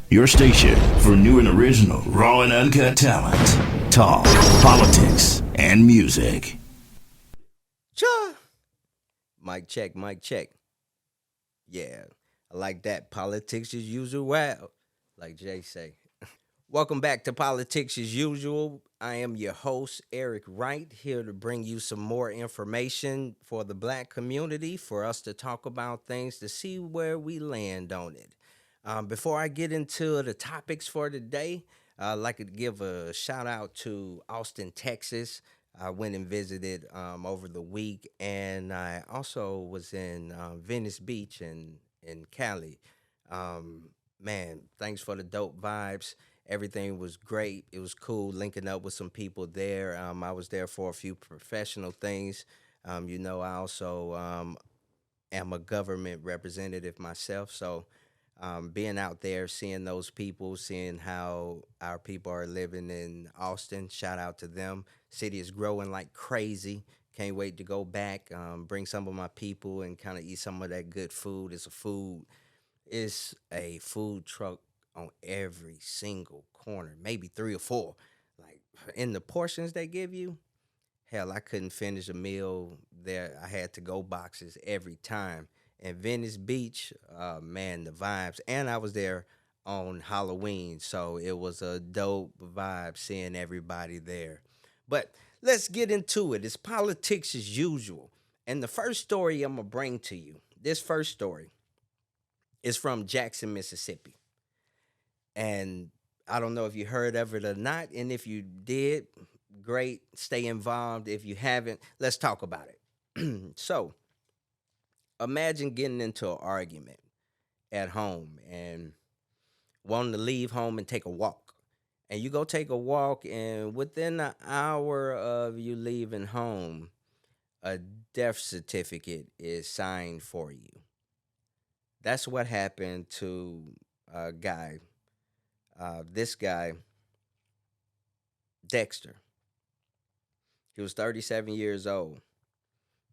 Your station for new and original, raw and uncut talent. Talk, politics, and music. Cha! Mic check, mic check. Yeah, I like that. Politics as usual. Wow, like Jay say. Welcome back to Politics as Usual. I am your host, Eric Wright, here to bring you some more information for the black community, for us to talk about things, to see where we land on it. Before I get into the topics for today, I'd like to give a shout out to Austin, Texas. I went and visited over the week, and I also was in Venice Beach in Cali. Man, thanks for the dope vibes. Everything was great. It was cool linking up with some people there. I was there for a few professional things. I also am a government representative myself. So being out there, seeing those people, seeing how our people are living in Austin, shout out to them. City is growing like crazy. Can't wait to go back, bring some of my people and kind of eat some of that good food. It's a food truck on every single corner, maybe three or four. Like in the portions they give you, hell, I couldn't finish a meal there. I had to go boxes every time. And Venice Beach, man, the vibes. And I was there on Halloween, so it was a dope vibe seeing everybody there. But let's get into it. It's politics as usual. And the first story I'm going to bring to you, this first story is from Jackson, Mississippi. And I don't know if you heard of it or not. And if you did, great. Stay involved. If you haven't, let's talk about it. So imagine getting into an argument at home and wanting to leave home and take a walk. And you go take a walk, and within an hour of you leaving home, a death certificate is signed for you. That's what happened to a guy. This guy, Dexter, he was 37 years old.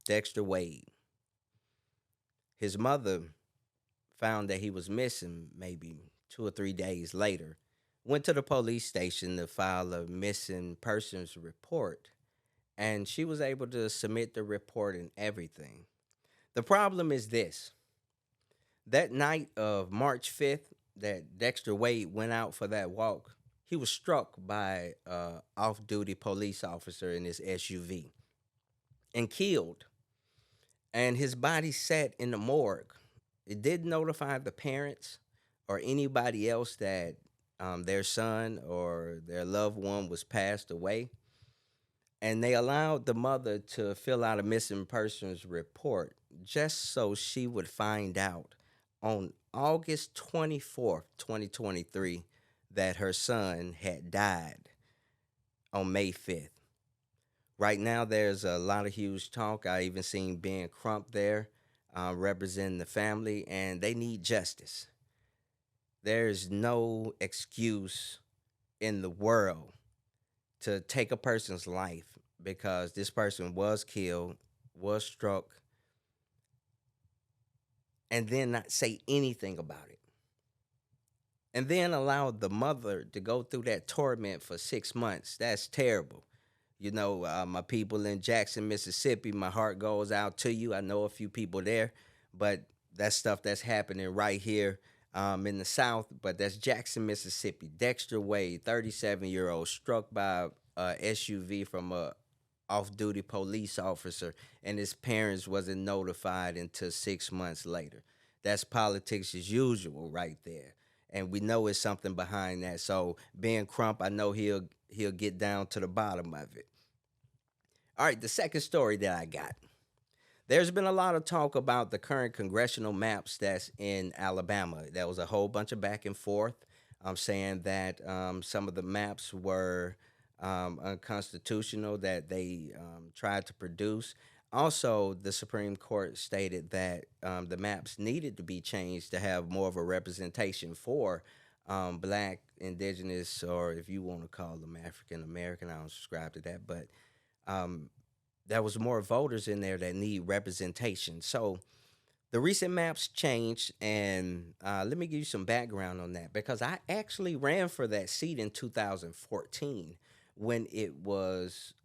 Dexter Wade. His mother found that he was missing maybe 2 or 3 days later. Went to the police station to file a missing persons report, and she was able to submit the report and everything. The problem is this: that night of March 5th, that Dexter Wade went out for that walk, he was struck by a off-duty police officer in his SUV and killed. And his body sat in the morgue. It didn't notify the parents or anybody else that their son or their loved one was passed away. And they allowed the mother to fill out a missing persons report just so she would find out on August 24th, 2023, that her son had died on May 5th. Right now, there's a lot of huge talk. I even seen Ben Crump there representing the family, and they need justice. There's no excuse in the world to take a person's life because this person was killed, was struck, and then not say anything about it. And then allow the mother to go through that torment for 6 months. That's terrible. My people in Jackson, Mississippi, my heart goes out to you. I know a few people there, but that's stuff that's happening right here in the South. But that's Jackson, Mississippi. Dexter Wade, 37-year-old, struck by a SUV from a off-duty police officer, and his parents wasn't notified until 6 months later. That's politics as usual right there. And we know it's something behind that. So Ben Crump, I know he'll get down to the bottom of it. All right, the second story that I got. There's been a lot of talk about the current congressional maps that's in Alabama. There was a whole bunch of back and forth. I'm saying that some of the maps were unconstitutional that they tried to produce. Also, the Supreme Court stated that the maps needed to be changed to have more of a representation for black, indigenous, or if you want to call them African American. I don't subscribe to that, but there was more voters in there that need representation. So The recent maps changed, and let me give you some background on that because I actually ran for that seat in 2014 when it was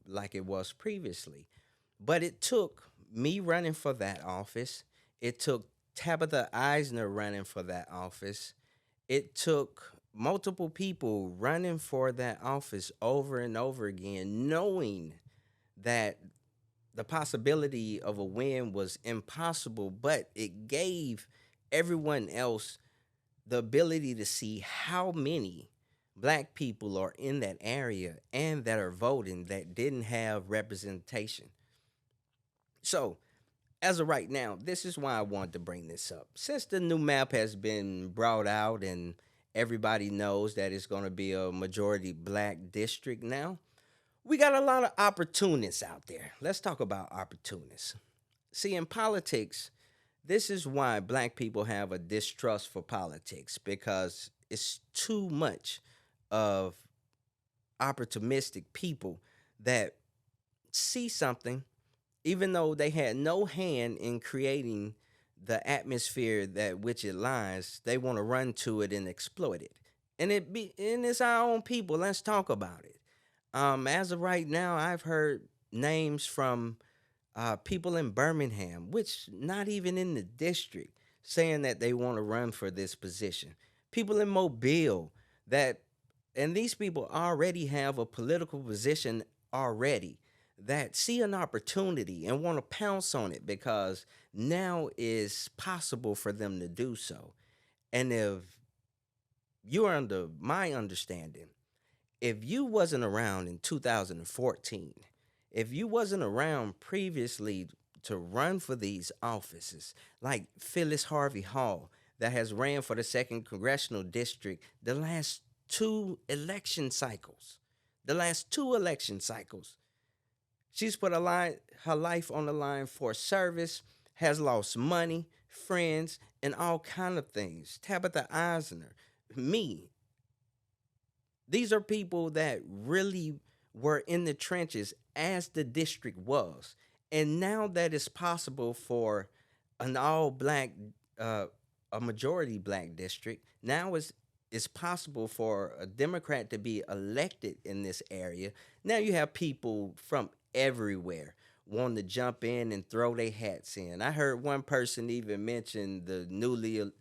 like it was previously. But it took me running for that office, it took Tabitha Eisner running for that office, it took multiple people running for that office over and over again, knowing that the possibility of a win was impossible, but it gave everyone else the ability to see how many black people are in that area and that are voting that didn't have representation. So, as of right now, this is why I wanted to bring this up. Since the new map has been brought out and everybody knows that it's going to be a majority black district now, we got a lot of opportunists out there. Let's talk about opportunists. See, in politics, this is why black people have a distrust for politics because it's too much of opportunistic people that see something, even though they had no hand in creating the atmosphere that which it lies, they want to run to it and exploit it. And it's our own people. Let's talk about it. As of right now, I've heard names from people in Birmingham, which not even in the district, saying that they want to run for this position. People in Mobile that, and these people already have a political position already that see an opportunity and want to pounce on it because now is possible for them to do so. And if you're under my understanding, if you wasn't around in 2014, if you wasn't around previously to run for these offices, like Phyllis Harvey Hall, that has ran for the second congressional district the last the last two election cycles, she's put her life on the line for service, has lost money, friends, and all kind of things. Tabitha Eisner, me, these are people that really were in the trenches as the district was. And now that it's possible for an all black, uh, a majority black district, now it's possible for a Democrat to be elected in this area. Now you have people from everywhere wanting to jump in and throw their hats in. I heard one person even mention the newly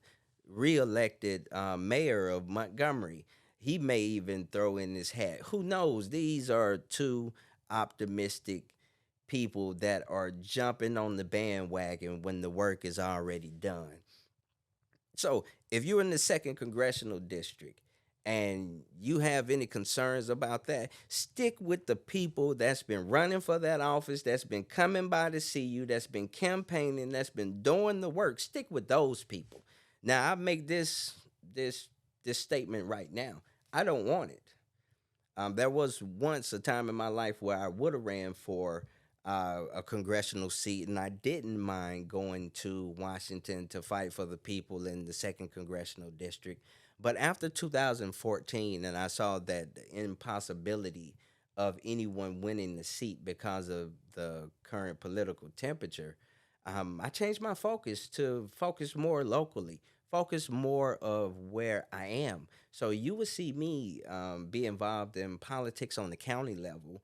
reelected mayor of Montgomery. He may even throw in his hat. Who knows? These are two optimistic people that are jumping on the bandwagon when the work is already done. So, if you're in the second congressional district and you have any concerns about that, stick with the people that's been running for that office, that's been coming by to see you, that's been campaigning, that's been doing the work. Stick with those people. Now, I make this statement right now. I don't want it. There was once a time in my life where I would have ran for a congressional seat, and I didn't mind going to Washington to fight for the people in the second congressional district. But after 2014, and I saw that the impossibility of anyone winning the seat because of the current political temperature, I changed my focus to focus more locally, focus more of where I am. So you would see me be involved in politics on the county level.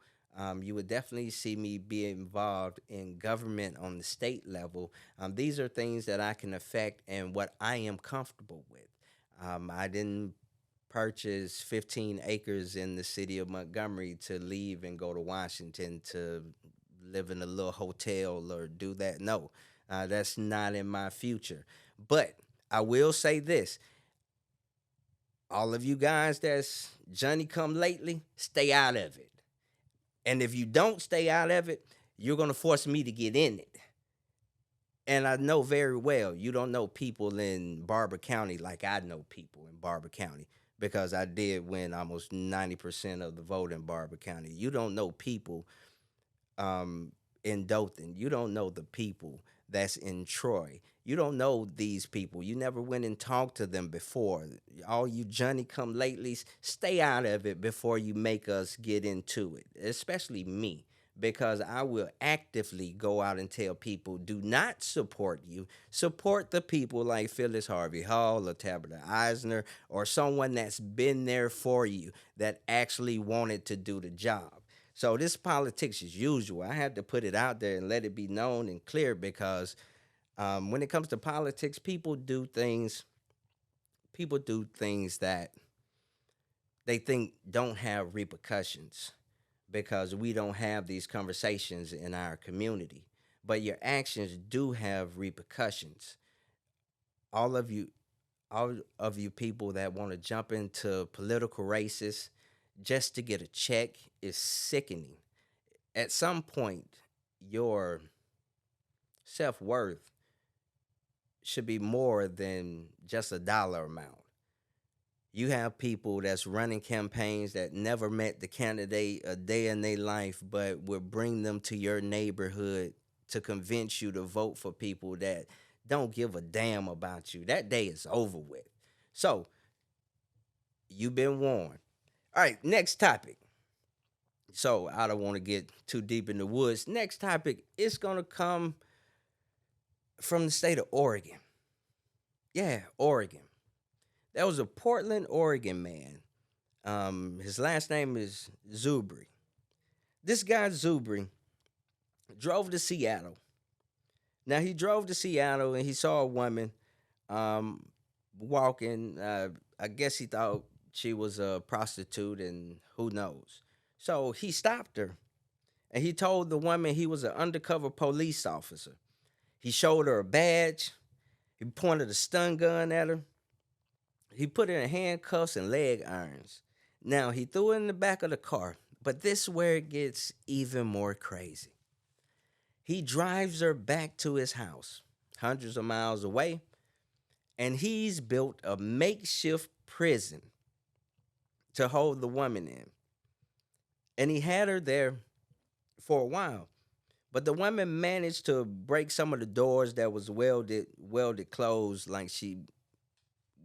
You would definitely see me be involved in government on the state level. These are things that I can affect and what I am comfortable with. I didn't purchase 15 acres in the city of Montgomery to leave and go to Washington to live in a little hotel or do that. No, that's not in my future. But I will say this: all of you guys that's Johnny come lately, stay out of it. And if you don't stay out of it, you're going to force me to get in it. And I know very well you don't know people in Barber County like I know people in Barber County because I did win almost 90% of the vote in Barber County. You don't know people in Dothan. You don't know the people that's in Troy. You don't know these people. You never went and talked to them before. All you Johnny come latelys, stay out of it before you make us get into it, especially me, because I will actively go out and tell people do not support you. Support the people like Phyllis Harvey Hall or Tabitha Eisner or someone that's been there for you that actually wanted to do the job. So this politics as usual. I had to put it out there and let it be known and clear because when it comes to politics, people do things that they think don't have repercussions because we don't have these conversations in our community. But your actions do have repercussions. All of you, all of you people that want to jump into political races just to get a check is sickening. At some point, your self worth should be more than just a dollar amount. You have people that's running campaigns that never met the candidate a day in their life, but will bring them to your neighborhood to convince you to vote for people that don't give a damn about you. That day is over with. So, you've been warned. All right, next topic. So, I don't want to get too deep in the woods. Next topic is going to come from the state of Oregon. Yeah, Oregon. There was a Portland, Oregon man. His last name is Zubri. This guy Zubri drove to Seattle. Now he drove to Seattle and he saw a woman um, walking. I guess he thought she was a prostitute, and who knows. So he stopped her and he told the woman he was an undercover police officer. He showed her a badge. He pointed a stun gun at her. He put her in handcuffs and leg irons. Now he threw her in the back of the car, but this is where it gets even more crazy. He drives her back to his house, hundreds of miles away, and he's built a makeshift prison to hold the woman in. And he had her there for a while. But the woman managed to break some of the doors that was welded closed, like she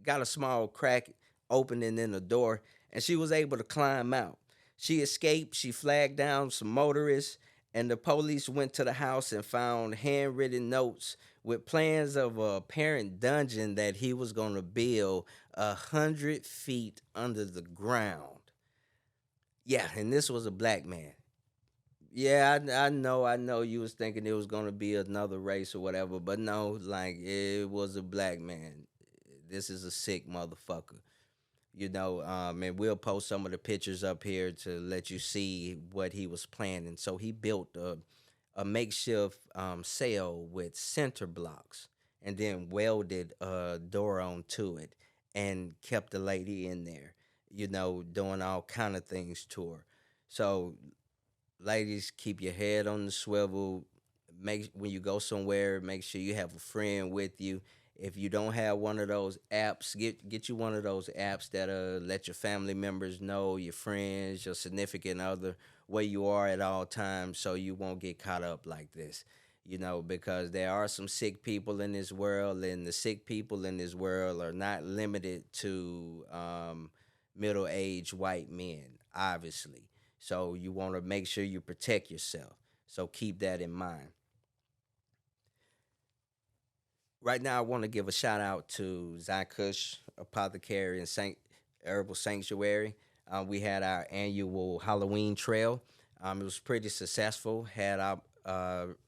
got a small crack opening in the door, and she was able to climb out. She escaped. She flagged down some motorists, and the police went to the house and found handwritten notes with plans of a apparent dungeon that he was going to build 100 feet under the ground. Yeah, and this was a black man. Yeah, I know. You was thinking it was gonna be another race or whatever, but no, like it was a black man. This is a sick motherfucker, and we'll post some of the pictures up here to let you see what he was planning. So he built a makeshift cell with center blocks and then welded a door onto it and kept the lady in there, doing all kind of things to her. So ladies, keep your head on the swivel. Make when you go somewhere, make sure you have a friend with you. If you don't have one of those apps, get you one of those apps that let your family members know, your friends, your significant other, where you are at all times, so you won't get caught up like this. Because there are some sick people in this world, and the sick people in this world are not limited to middle-aged white men, obviously. So you want to make sure you protect yourself. So keep that in mind. Right now, I want to give a shout out to Zykush Apothecary and Saint Herbal Sanctuary. We had our annual Halloween trail. It was pretty successful. Had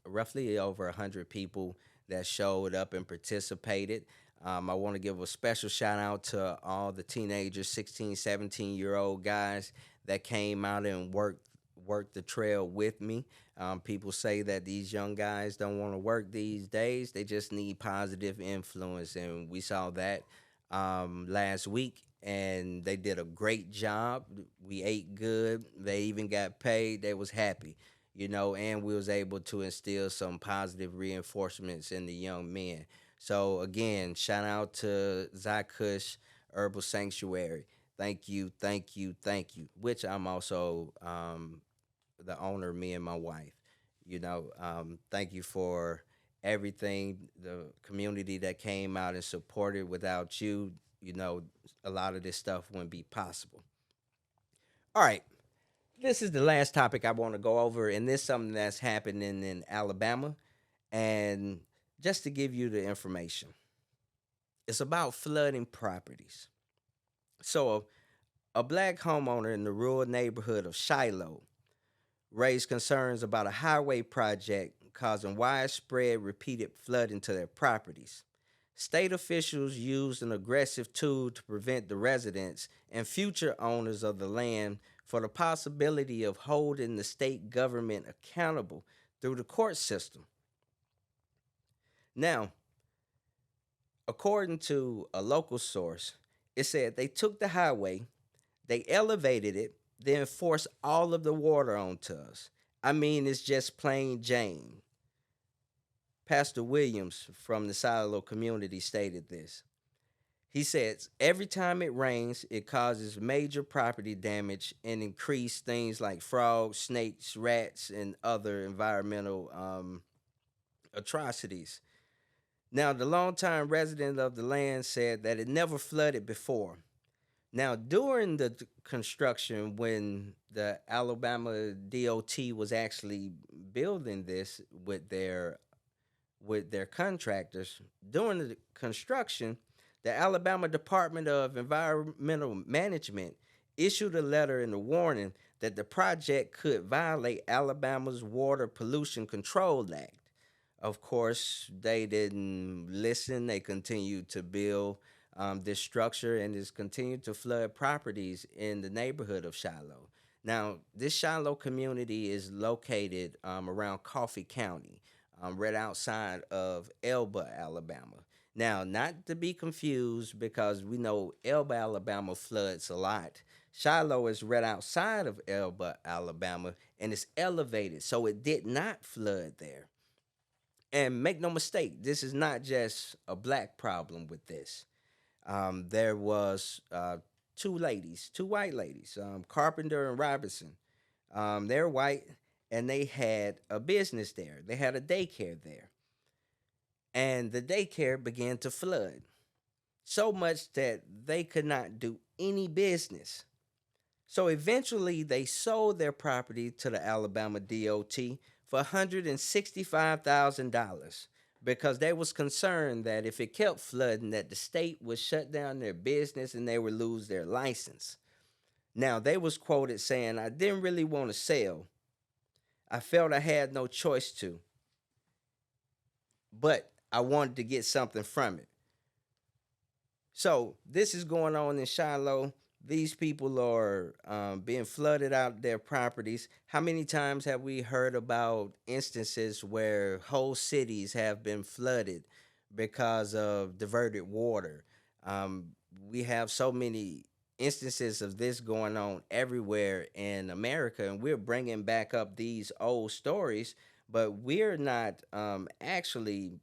roughly over 100 people that showed up and participated. I want to give a special shout out to all the teenagers, 16, 17-year-old guys that came out and worked the trail with me. People say that these young guys don't want to work these days. They just need positive influence. And we saw that last week, and they did a great job. We ate good. They even got paid. They was happy, and we was able to instill some positive reinforcements in the young men. So again, shout out to Zykush Herbal Sanctuary. Thank you, thank you, thank you. Which I'm also the owner, me and my wife. Thank you for everything, the community that came out and supported. Without you, a lot of this stuff wouldn't be possible. All right, This is the last topic I want to go over, and this is something that's happening in Alabama. And just to give you the information, it's about flooding properties. So, a black homeowner in the rural neighborhood of Shiloh raised concerns about a highway project causing widespread repeated flooding to their properties. State officials used an aggressive tool to prevent the residents and future owners of the land for the possibility of holding the state government accountable through the court system. Now, according to a local source, it said they took the highway, they elevated it, then forced all of the water onto us. I mean, it's just plain Jane. Pastor Williams from the Silo community stated this. He says every time it rains, it causes major property damage and increase things like frogs, snakes, rats, and other environmental atrocities. Now, the longtime resident of the land said that it never flooded before. Now, during the construction, when the Alabama DOT was actually building this with their contractors, during the construction, the Alabama Department of Environmental Management issued a letter and a warning that the project could violate Alabama's Water Pollution Control Act. Of course, they didn't listen. They continued to build this structure and has continued to flood properties in the neighborhood of Shiloh. Now, this Shiloh community is located around Coffee County, right outside of Elba, Alabama. Now, not to be confused because we know Elba, Alabama floods a lot. Shiloh is right outside of Elba, Alabama, and it's elevated, so it did not flood there. And make no mistake, this is not just a black problem with this. There was two white ladies, Carpenter and Robinson. They're white, and they had a business there. They had a daycare there, and the daycare began to flood so much that they could not do any business. So eventually, they sold their property to the Alabama DOT for $165,000 because they was concerned that if it kept flooding, that the state would shut down their business and they would lose their license. Now they was quoted saying, "I didn't really want to sell. I felt I had no choice to, but I wanted to get something from it." So this is going on in Shiloh. These people are being flooded out their properties. How many times have we heard about instances where whole cities have been flooded because of diverted water? Um, we have so many instances of this going on everywhere in America, and we're bringing back up these old stories, but we're not actually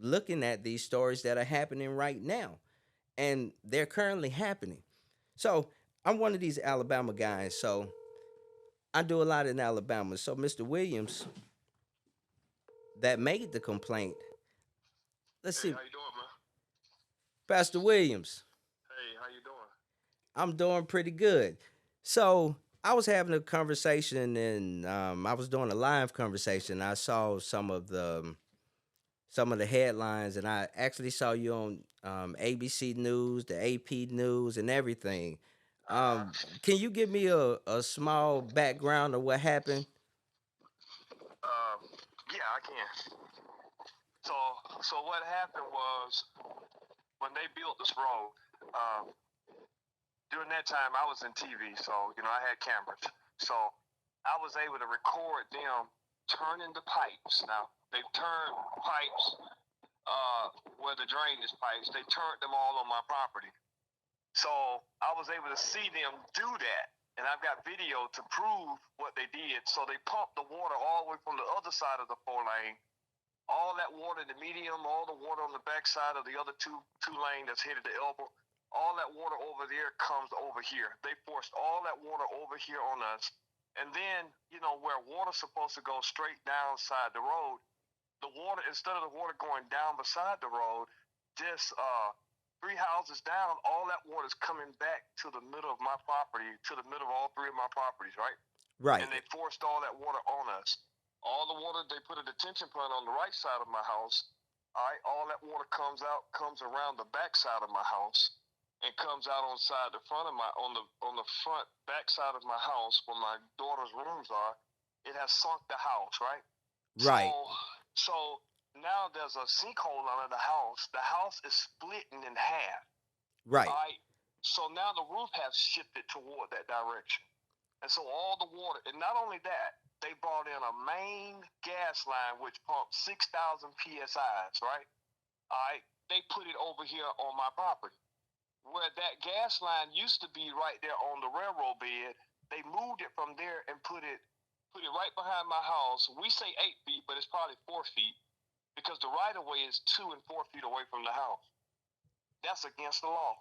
looking at these stories that are happening right now, and they're currently happening. So I'm one of these Alabama guys. So I do a lot in Alabama. So Mr. Williams, that made the complaint. Let's Hey, see, how you doing, man? Pastor Williams. Hey, how you doing? I'm doing pretty good. So I was having a conversation, and I was doing a live conversation. I saw some of the headlines, and I actually saw you on ABC News, the AP News, and everything. Uh-huh. Can you give me a small background of what happened? Um, yeah, I can. So, so what happened was when they built this road. Um, During that time, I was in TV, so I had cameras. So I was able to record them turning the pipes. Now they turned pipes where the drainage pipes. They turned them all on my property. So I was able to see them do that. And I've got video to prove what they did. So they pumped the water all the way from the other side of the 4 lane. All that water in the medium, all the water on the back side of the other two lane that's headed to Elbow, all that water over there comes over here. They forced all that water over here on us. And then, where water's supposed to go straight down side the road, the water, instead of the water going down beside the road, just Three houses down, all that water is coming back to the middle of my property, to the middle of all three of my properties, right? Right. And they forced all that water on us. All the water, they put a detention pond on the right side of my house. All right, all that water comes out, comes around the back side of my house, and comes out on the front of my on the front back side of my house where my daughter's rooms are. It has sunk the house, right? Right. So now there's a sinkhole under the house. The house is splitting in half. Right. All right. So now the roof has shifted toward that direction. And so all the water, and not only that, they brought in a main gas line which pumps 6,000 psi's, right? All right. They put it over here on my property. Where that gas line used to be right there on the railroad bed, they moved it from there and put it right behind my house. We say 8 feet, but it's probably 4 feet because the right of way is 2 and 4 feet away from the house. That's against the law.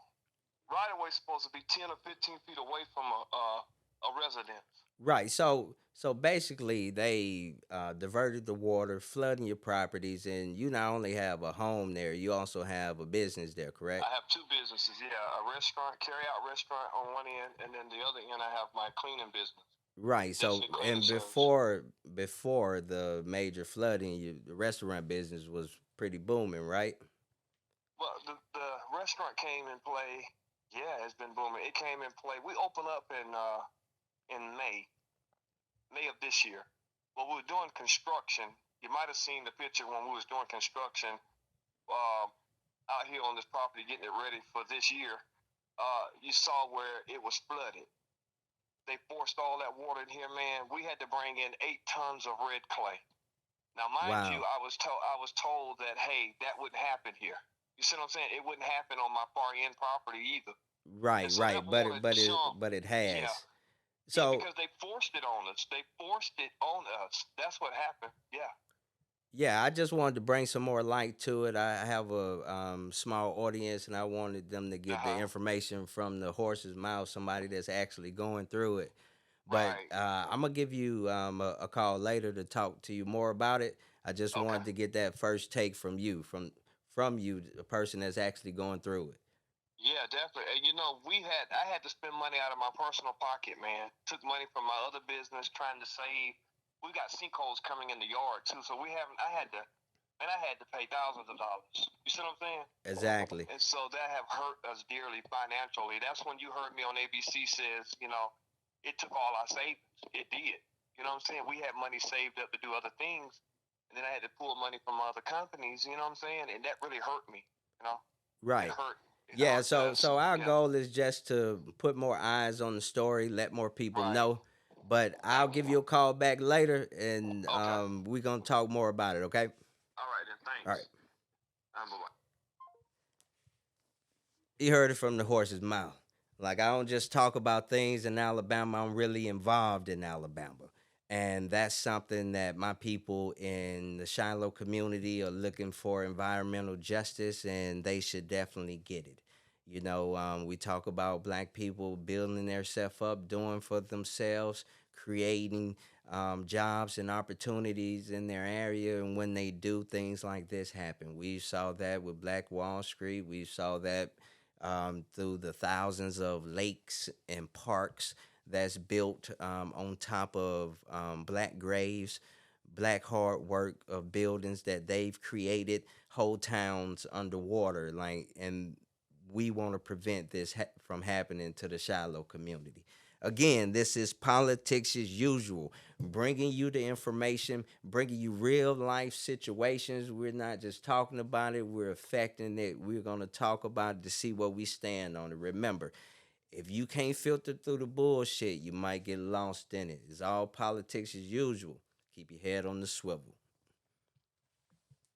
Right of way is supposed to be 10 or 15 feet away from a residence. Right. So basically, they diverted the water, flooding your properties, and you not only have a home there, you also have a business there, correct? I have two businesses. Yeah, a restaurant, carry out restaurant on one end, and then the other end I have my cleaning business. Right. So, Density cleaning and service. before the major flooding, the restaurant business was pretty booming, right? Well, the restaurant came in play. Yeah, it's been booming. It came in play. We opened up in May of this year. Well, we were doing construction. You might have seen the picture when we was doing construction out here on this property, getting it ready for this year. You saw where it was flooded. They forced all that water in here, man. We had to bring in 8 tons of red clay. Now, mind you, Wow. I was told that hey, that wouldn't happen here. You see what I'm saying? It wouldn't happen on my far end property either. And Right. so that Right. But water it but it jumped. but it Yeah, has. yeah, So because they forced it on us. They forced it on us. That's what happened. Yeah. yeah, I just wanted to bring some more light to it. I have a small audience, and I wanted them to Uh get the huh. information from the horse's mouth, somebody that's actually going through it. But Right. I'm gonna give you a call later to talk to you more about it. I just Okay. wanted to get that first take from you, from you, the person that's actually going through it. Yeah, definitely. And I had to spend money out of my personal pocket, man. Took money from my other business trying to save. We got sinkholes coming in the yard too, so we haven't. I had to pay thousands of dollars. You see what I'm saying? Exactly. And so that have hurt us dearly financially. That's when you heard me on ABC says, it took all our savings. It did. You know what I'm saying? We had money saved up to do other things, and then I had to pull money from other companies. You know what I'm saying? And that really hurt me. You know, it Right. hurt. It Yeah, hurt so us. so our Yeah. goal is just to put more eyes on the story, let more people Right. know. But I'll give you a call back later, and Okay. we're gonna talk more about it. Okay. All right then. All right. Thanks. Bye. You heard it from the horse's mouth. Like, I don't just talk about things in Alabama, I'm really involved in Alabama. And that's something that my people in the Shiloh community are looking for environmental justice, and they should definitely get it. We talk about black people building themselves up, doing for themselves, creating jobs and opportunities in their area. And when they do, things like this happen. We saw that with Black Wall Street. We saw that through the thousands of lakes and parks that's built on top of black graves, black hard work of buildings that they've created, whole towns underwater. And we want to prevent this from happening to the Shiloh community. Again, this is politics as usual, bringing you the information, bringing you real life situations. We're not just talking about it, we're affecting it. We're going to talk about it to see where we stand on it. Remember, if you can't filter through the bullshit, you might get lost in it. It's all politics as usual. Keep your head on the swivel.